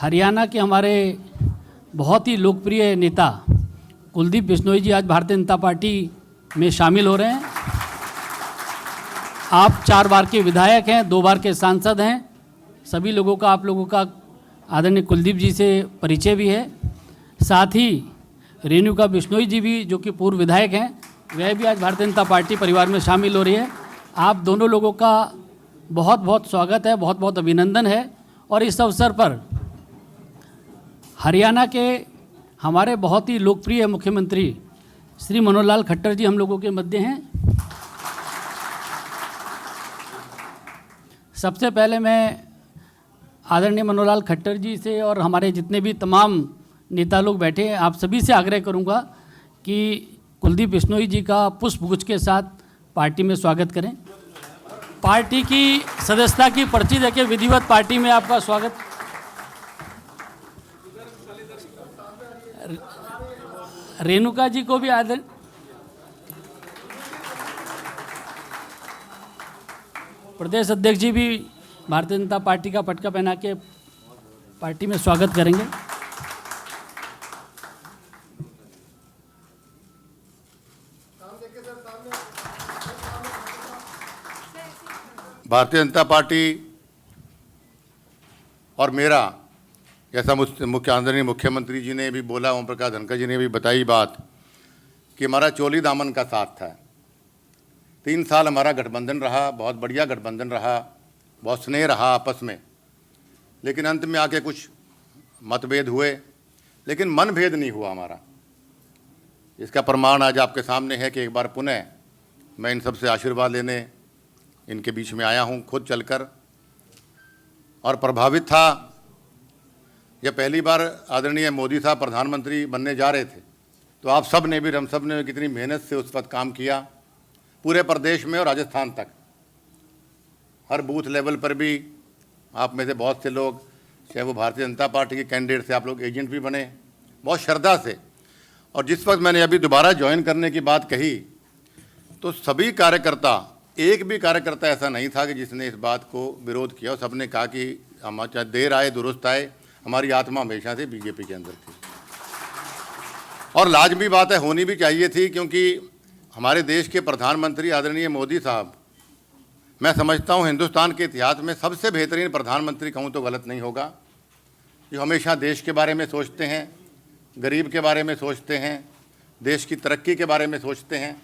हरियाणा के हमारे बहुत ही लोकप्रिय नेता कुलदीप बिश्नोई जी आज भारतीय जनता पार्टी में शामिल हो रहे हैं। आप 4 बार के विधायक हैं, 2 बार के सांसद हैं। सभी लोगों का, आप लोगों का आदरणीय कुलदीप जी से परिचय भी है। साथ ही रेणुका बिश्नोई जी भी, जो कि पूर्व विधायक हैं, वह भी आज भारतीय जनता पार्टी परिवार में शामिल हो रही है। आप दोनों लोगों का बहुत बहुत स्वागत है, बहुत बहुत अभिनंदन है। और इस अवसर पर हरियाणा के हमारे बहुत ही लोकप्रिय मुख्यमंत्री श्री मनोहर लाल खट्टर जी हम लोगों के मध्य हैं। सबसे पहले मैं आदरणीय मनोहर लाल खट्टर जी से और हमारे जितने भी तमाम नेता लोग बैठे हैं, आप सभी से आग्रह करूंगा कि कुलदीप बिश्नोई जी का पुष्पगुच्छ के साथ पार्टी में स्वागत करें। पार्टी की सदस्यता की पर्ची देके विधिवत पार्टी में आपका स्वागत। रेणुका जी को भी आदर। प्रदेश अध्यक्ष जी भी भारतीय जनता पार्टी का पटका पहना के पार्टी में स्वागत करेंगे। भारतीय जनता पार्टी और मेरा, जैसा मुख्य आदरणीय मुख्यमंत्री जी ने भी बोला, ओम प्रकाश धनखड़ जी ने भी बताई बात कि हमारा चोली दामन का साथ था। 3 साल हमारा गठबंधन रहा, बहुत बढ़िया गठबंधन रहा, बहुत स्नेह रहा आपस में। लेकिन अंत में आके कुछ मतभेद हुए, लेकिन मनभेद नहीं हुआ हमारा। इसका प्रमाण आज आपके सामने है कि एक बार पुनः मैं इन सबसे आशीर्वाद लेने इनके बीच में आया हूँ, खुद चलकर। और प्रभावित था जब पहली बार आदरणीय मोदी साहब प्रधानमंत्री बनने जा रहे थे, तो आप सब ने भी, हम सब ने कितनी मेहनत से उस वक्त काम किया, पूरे प्रदेश में और राजस्थान तक, हर बूथ लेवल पर भी। आप में से बहुत से लोग, चाहे वो भारतीय जनता पार्टी के कैंडिडेट से, आप लोग एजेंट भी बने बहुत श्रद्धा से। और जिस वक्त मैंने अभी दोबारा ज्वाइन करने की बात कही, तो सभी कार्यकर्ता, एक भी कार्यकर्ता ऐसा नहीं था कि जिसने इस बात को विरोध किया। और सबने कहा कि हम चाहे देर आए दुरुस्त आए, हमारी आत्मा हमेशा से बीजेपी के अंदर थी। और लाजमी बात है, होनी भी चाहिए थी, क्योंकि हमारे देश के प्रधानमंत्री आदरणीय मोदी साहब, मैं समझता हूँ हिंदुस्तान के इतिहास में सबसे बेहतरीन प्रधानमंत्री कहूँ तो गलत नहीं होगा, जो हमेशा देश के बारे में सोचते हैं, गरीब के बारे में सोचते हैं, देश की तरक्की के बारे में सोचते हैं,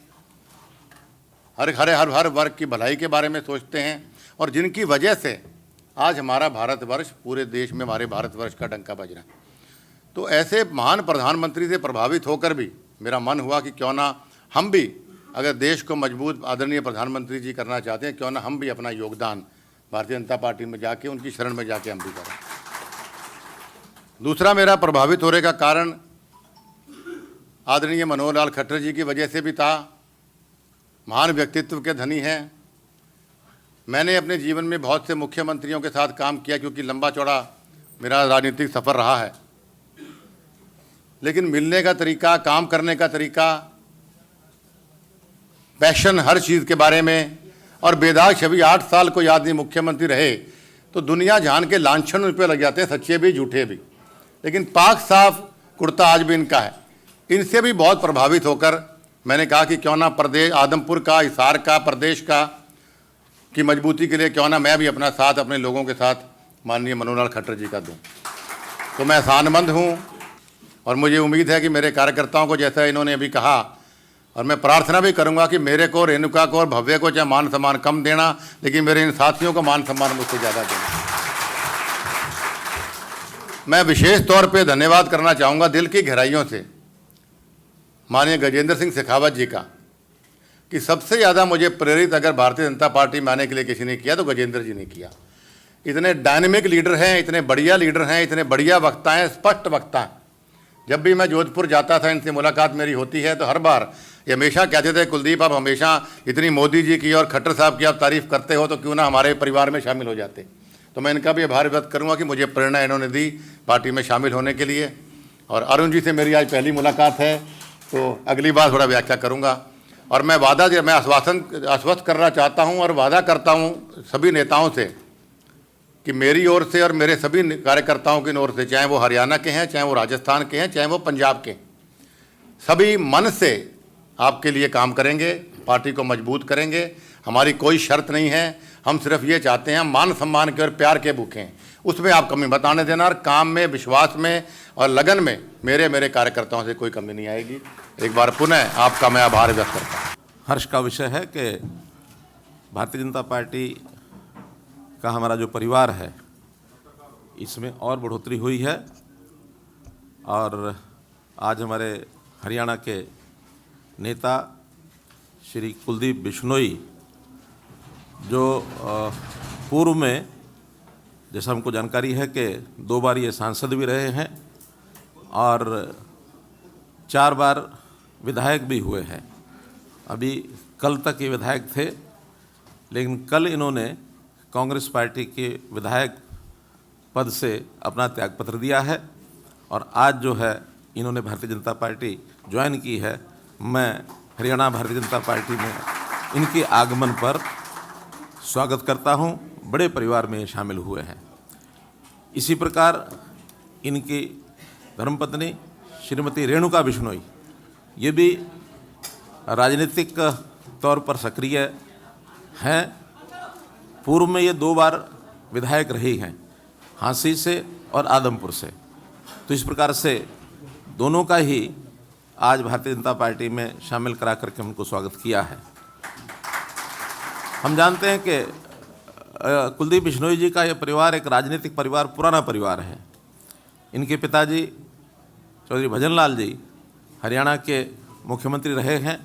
हर वर्ग की भलाई के बारे में सोचते हैं, और जिनकी वजह से आज हमारा भारतवर्ष, पूरे देश में हमारे भारतवर्ष का डंका बज रहा है। तो ऐसे महान प्रधानमंत्री से प्रभावित होकर भी मेरा मन हुआ कि क्यों ना हम भी, अगर देश को मजबूत आदरणीय प्रधानमंत्री जी करना चाहते हैं, क्यों ना हम भी अपना योगदान भारतीय जनता पार्टी में जाके, उनकी शरण में जाके हम भी करें। दूसरा मेरा प्रभावित होने का कारण आदरणीय मनोहर लाल खट्टर जी की वजह से भी था। महान व्यक्तित्व के धनी हैं। मैंने अपने जीवन में बहुत से मुख्यमंत्रियों के साथ काम किया, क्योंकि लंबा चौड़ा मेरा राजनीतिक सफ़र रहा है। लेकिन मिलने का तरीका, काम करने का तरीका, पैशन हर चीज़ के बारे में, और बेदाग छवि 8 साल कोई आदमी मुख्यमंत्री रहे तो दुनिया जान के लांछन उन पर लग जाते हैं, सच्चे भी झूठे भी। लेकिन पाक साफ कुर्ता आज भी इनका है। इनसे भी बहुत प्रभावित होकर मैंने कहा कि क्यों ना प्रदेश, आदमपुर का, हिसार का, प्रदेश का की मजबूती के लिए क्यों ना मैं भी अपना साथ अपने लोगों के साथ माननीय मनोहर लाल खट्टर जी का दूं। तो मैं एहसानमंद हूं, और मुझे उम्मीद है कि मेरे कार्यकर्ताओं को, जैसा इन्होंने अभी कहा, और मैं प्रार्थना भी करूंगा कि मेरे को, रेणुका को और भव्य को चाहे मान सम्मान कम देना, लेकिन मेरे इन साथियों को मान सम्मान मुझसे ज़्यादा देना। मैं विशेष तौर पर धन्यवाद करना चाहूँगा दिल की गहराइयों से माननीय गजेंद्र सिंह शेखावत जी का, कि सबसे ज़्यादा मुझे प्रेरित अगर भारतीय जनता पार्टी में आने के लिए किसी ने किया तो गजेंद्र जी ने किया। इतने डायनेमिक लीडर हैं, इतने बढ़िया लीडर हैं, इतने बढ़िया वक्ता हैं, स्पष्ट वक्ता हैं। जब भी मैं जोधपुर जाता था, इनसे मुलाकात मेरी होती है, तो हर बार ये हमेशा कहते थे, कुलदीप आप हमेशा इतनी मोदी जी की और खट्टर साहब की आप तारीफ़ करते हो, तो क्यों ना हमारे परिवार में शामिल हो जाते। तो मैं इनका भी आभार व्यक्त करूँगा कि मुझे प्रेरणा इन्होंने दी पार्टी में शामिल होने के लिए। और अरुण जी से मेरी आज पहली मुलाकात है, तो अगली बार थोड़ा व्याख्या करूँगा। और मैं आश्वस्त करना चाहता हूं और वादा करता हूं सभी नेताओं से कि मेरी ओर से और मेरे सभी कार्यकर्ताओं की ओर से, चाहे वो हरियाणा के हैं, चाहे वो राजस्थान के हैं, चाहे वो पंजाब के, सभी मन से आपके लिए काम करेंगे, पार्टी को मजबूत करेंगे। हमारी कोई शर्त नहीं है, हम सिर्फ ये चाहते हैं, मान सम्मान के और प्यार के भूखे हैं, उसमें आप कमी मत आने देना, और काम में, विश्वास में और लगन में मेरे कार्यकर्ताओं से कोई कमी नहीं आएगी। एक बार पुनः आपका मैं आभार व्यक्त करता हूँ। हर्ष का विषय है कि भारतीय जनता पार्टी का हमारा जो परिवार है इसमें और बढ़ोतरी हुई है, और आज हमारे हरियाणा के नेता श्री कुलदीप बिश्नोई, जो पूर्व में जैसा हमको जानकारी है कि 2 बार ये सांसद भी रहे हैं और 4 बार विधायक भी हुए हैं। अभी कल तक ये विधायक थे, लेकिन कल इन्होंने कांग्रेस पार्टी के विधायक पद से अपना त्यागपत्र दिया है और आज जो है इन्होंने भारतीय जनता पार्टी ज्वाइन की है। मैं हरियाणा भारतीय जनता पार्टी में इनके आगमन पर स्वागत करता हूं। बड़े परिवार में शामिल हुए हैं। इसी प्रकार इनकी धर्मपत्नी श्रीमती रेणुका बिश्नोई, ये भी राजनीतिक तौर पर सक्रिय हैं। पूर्व में ये 2 बार विधायक रही हैं, हांसी से और आदमपुर से। तो इस प्रकार से दोनों का ही आज भारतीय जनता पार्टी में शामिल करा करके उनको स्वागत किया है। हम जानते हैं कि कुलदीप बिश्नोई जी का यह परिवार एक राजनीतिक परिवार, पुराना परिवार है। इनके पिताजी चौधरी भजन लाल जी हरियाणा के मुख्यमंत्री रहे हैं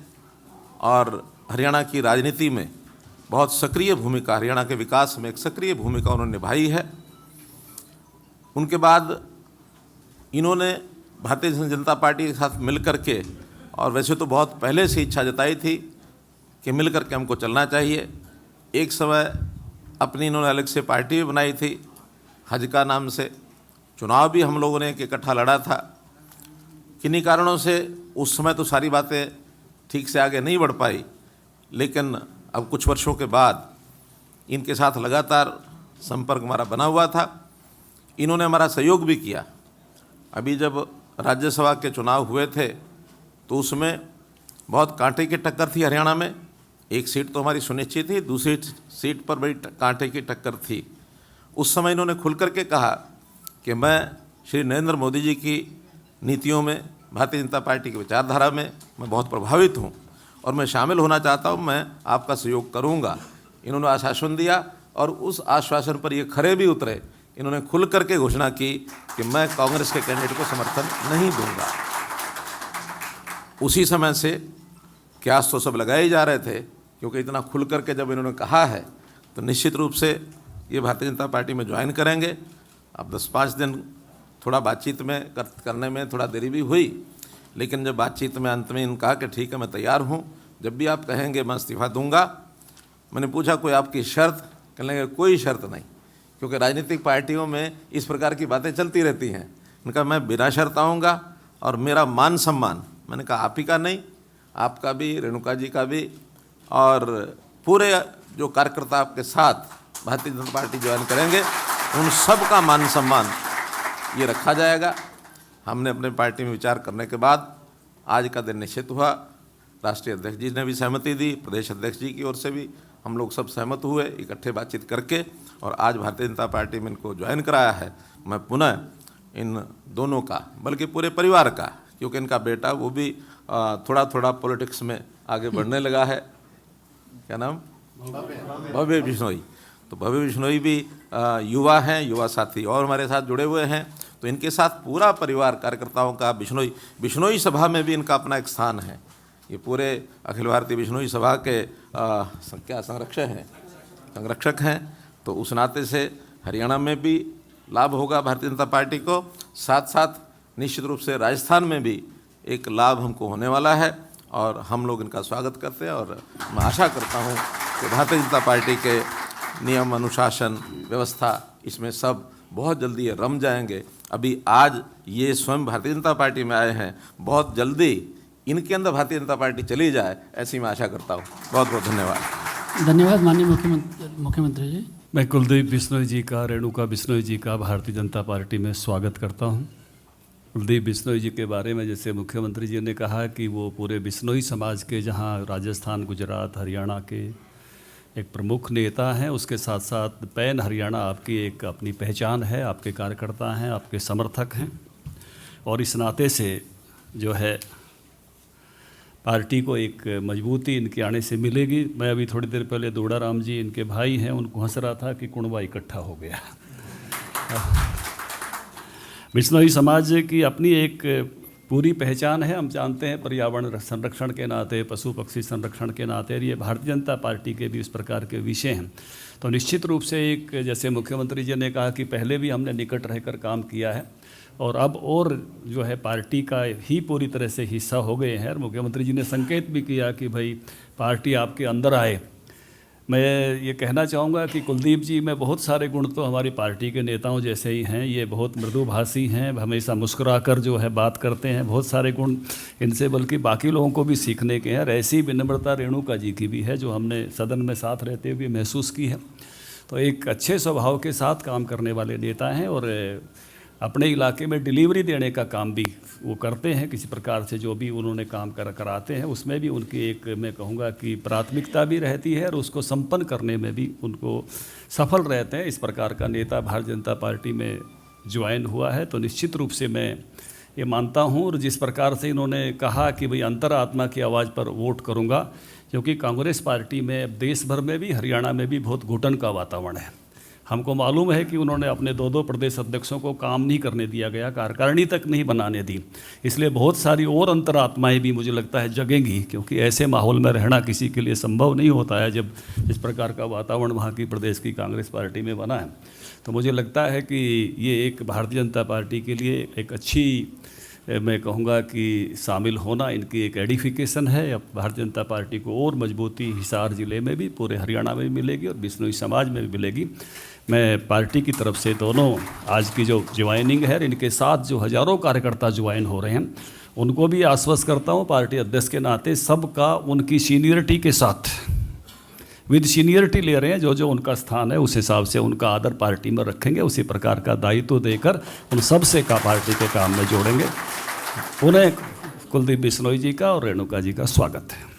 और हरियाणा की राजनीति में बहुत सक्रिय भूमिका, हरियाणा के विकास में एक सक्रिय भूमिका उन्होंने निभाई है। उनके बाद इन्होंने भारतीय जनता पार्टी के साथ मिलकर के, और वैसे तो बहुत पहले से इच्छा जताई थी कि मिलकर के हमको चलना चाहिए। एक समय अपनी इन्होंने अलग से पार्टी भी बनाई थी, हजका नाम से। चुनाव भी हम लोगों ने इकट्ठा लड़ा था। किन्हीं कारणों से उस समय तो सारी बातें ठीक से आगे नहीं बढ़ पाई, लेकिन अब कुछ वर्षों के बाद इनके साथ लगातार संपर्क हमारा बना हुआ था। इन्होंने हमारा सहयोग भी किया। अभी जब राज्यसभा के चुनाव हुए थे तो उसमें बहुत कांटे की टक्कर थी हरियाणा में। एक सीट तो हमारी सुनिश्चित थी, दूसरी सीट पर बड़ी कांटे की टक्कर थी। उस समय इन्होंने खुल करके कहा कि मैं श्री नरेंद्र मोदी जी की नीतियों में, भारतीय जनता पार्टी की विचारधारा में मैं बहुत प्रभावित हूं और मैं शामिल होना चाहता हूं, मैं आपका सहयोग करूंगा। इन्होंने आश्वासन दिया और उस आश्वासन पर ये खरे भी उतरे। इन्होंने खुल करके घोषणा की कि मैं कांग्रेस के कैंडिडेट को समर्थन नहीं दूंगा। उसी समय से क्यास तो सब लगाए जा रहे थे, क्योंकि इतना खुल करके जब इन्होंने कहा है तो निश्चित रूप से ये भारतीय जनता पार्टी में ज्वाइन करेंगे। अब 10-5 दिन थोड़ा बातचीत में करने में थोड़ा देरी भी हुई, लेकिन जब बातचीत में अंत में इन्होंने कहा कि ठीक है मैं तैयार हूँ, जब भी आप कहेंगे मैं इस्तीफा दूंगा। मैंने पूछा कोई आपकी शर्त? कहने लगे कोई शर्त नहीं, क्योंकि राजनीतिक पार्टियों में इस प्रकार की बातें चलती रहती हैं। मैंने कहा मैं बिना शर्त आऊँगा और मेरा मान सम्मान, मैंने कहा आप ही का नहीं, आपका भी, रेणुका जी का भी, और पूरे जो कार्यकर्ता आपके साथ भारतीय जनता पार्टी ज्वाइन करेंगे उन सब का मान सम्मान ये रखा जाएगा। हमने अपने पार्टी में विचार करने के बाद आज का दिन निश्चित हुआ। राष्ट्रीय अध्यक्ष जी ने भी सहमति दी, प्रदेश अध्यक्ष जी की ओर से भी हम लोग सब सहमत हुए इकट्ठे बातचीत करके, और आज भारतीय जनता पार्टी में इनको ज्वाइन कराया है। मैं पुनः इन दोनों का, बल्कि पूरे परिवार का, क्योंकि इनका बेटा वो भी थोड़ा थोड़ा पॉलिटिक्स में आगे बढ़ने लगा है। क्या नाम? भव्य बिश्नोई। तो भव्य बिश्नोई भी युवा हैं, युवा साथी और हमारे साथ जुड़े हुए हैं। तो इनके साथ पूरा परिवार कार्यकर्ताओं का बिश्नोई सभा में भी इनका अपना एक स्थान है। ये पूरे अखिल भारतीय बिश्नोई सभा के क्या संरक्षक हैं। तो उस नाते से हरियाणा में भी लाभ होगा भारतीय जनता पार्टी को, साथ साथ निश्चित रूप से राजस्थान में भी एक लाभ हमको होने वाला है, और हम लोग इनका स्वागत करते हैं। और मैं आशा करता हूँ कि भारतीय जनता पार्टी के नियम, अनुशासन, व्यवस्था, इसमें सब बहुत जल्दी ये रम जाएंगे। अभी आज ये स्वयं भारतीय जनता पार्टी में आए हैं, बहुत जल्दी इनके अंदर भारतीय जनता पार्टी चली जाए, ऐसी मैं आशा करता हूँ। बहुत बहुत धन्यवाद। धन्यवाद माननीय मुख्यमंत्री जी। मैं कुलदीप बिश्नोई जी का, रेणुका बिश्नोई जी का भारतीय जनता पार्टी में स्वागत करता हूं। कुलदीप बिश्नोई जी के बारे में जैसे मुख्यमंत्री जी ने कहा कि वो पूरे बिश्नोई समाज के, जहां राजस्थान, गुजरात, हरियाणा के एक प्रमुख नेता हैं, उसके साथ साथ पैन हरियाणा आपकी एक अपनी पहचान है, आपके कार्यकर्ता हैं, आपके समर्थक हैं, और इस नाते से जो है पार्टी को एक मजबूती इनके आने से मिलेगी। मैं अभी थोड़ी देर पहले दोड़ाराम जी, इनके भाई हैं, उनको हंस रहा था कि कुणबा इकट्ठा हो गया। बिश्नोई समाज की अपनी एक पूरी पहचान है। हम जानते हैं पर्यावरण संरक्षण के नाते, पशु पक्षी संरक्षण के नाते, और ये भारतीय जनता पार्टी के भी इस प्रकार के विषय हैं। तो निश्चित रूप से एक, जैसे मुख्यमंत्री जी ने कहा कि पहले भी हमने निकट रहकर काम किया है और अब और जो है पार्टी का ही पूरी तरह से हिस्सा हो गए हैं। और मुख्यमंत्री जी ने संकेत भी किया कि भाई पार्टी आपके अंदर आए। मैं ये कहना चाहूँगा कि कुलदीप जी में बहुत सारे गुण तो हमारी पार्टी के नेताओं जैसे ही हैं। ये बहुत मृदुभाषी हैं, हमेशा मुस्कुराकर जो है बात करते हैं। बहुत सारे गुण इनसे बल्कि बाकी लोगों को भी सीखने के हैं। और ऐसी विनम्रता रेणुका जी की भी है, जो हमने सदन में साथ रहते हुए महसूस की है। तो एक अच्छे स्वभाव के साथ काम करने वाले नेता हैं और अपने इलाके में डिलीवरी देने का काम भी वो करते हैं। किसी प्रकार से जो भी उन्होंने काम कराते हैं, उसमें भी उनकी एक, मैं कहूँगा कि प्राथमिकता भी रहती है और उसको संपन्न करने में भी उनको सफल रहते हैं। इस प्रकार का नेता भारतीय जनता पार्टी में ज्वाइन हुआ है, तो निश्चित रूप से मैं ये मानता हूँ। और जिस प्रकार से इन्होंने कहा कि भाई अंतरात्मा की आवाज़ पर वोट करूँगा, क्योंकि कांग्रेस पार्टी में देश भर में भी, हरियाणा में भी बहुत घुटन का वातावरण है। हमको मालूम है कि उन्होंने अपने दो प्रदेश अध्यक्षों को काम नहीं करने दिया गया, कार्यकारिणी तक नहीं बनाने दी। इसलिए बहुत सारी और अंतरात्माएं भी मुझे लगता है जगेंगी, क्योंकि ऐसे माहौल में रहना किसी के लिए संभव नहीं होता है जब इस प्रकार का वातावरण वहाँ की प्रदेश की कांग्रेस पार्टी में बना है। तो मुझे लगता है कि ये एक भारतीय जनता पार्टी के लिए एक अच्छी, मैं कहूँगा कि शामिल होना इनकी एक एडिफिकेशन है। अब भारतीय जनता पार्टी को और मजबूती हिसार ज़िले में भी, पूरे हरियाणा में भी मिलेगी और बिश्नोई समाज में भी मिलेगी। मैं पार्टी की तरफ से दोनों आज की जो ज्वाइनिंग है, इनके साथ जो हज़ारों कार्यकर्ता ज्वाइन हो रहे हैं, उनको भी आश्वस्त करता हूँ पार्टी अध्यक्ष के नाते, सबका उनकी सीनियरिटी के साथ, विद सीनियरिटी ले रहे हैं। जो जो उनका स्थान है उस हिसाब से उनका आदर पार्टी में रखेंगे, उसी प्रकार का दायित्व देकर उन सब से का पार्टी के काम में जोड़ेंगे। उन्हें कुलदीप बिश्नोई जी का और रेणुका जी का स्वागत है।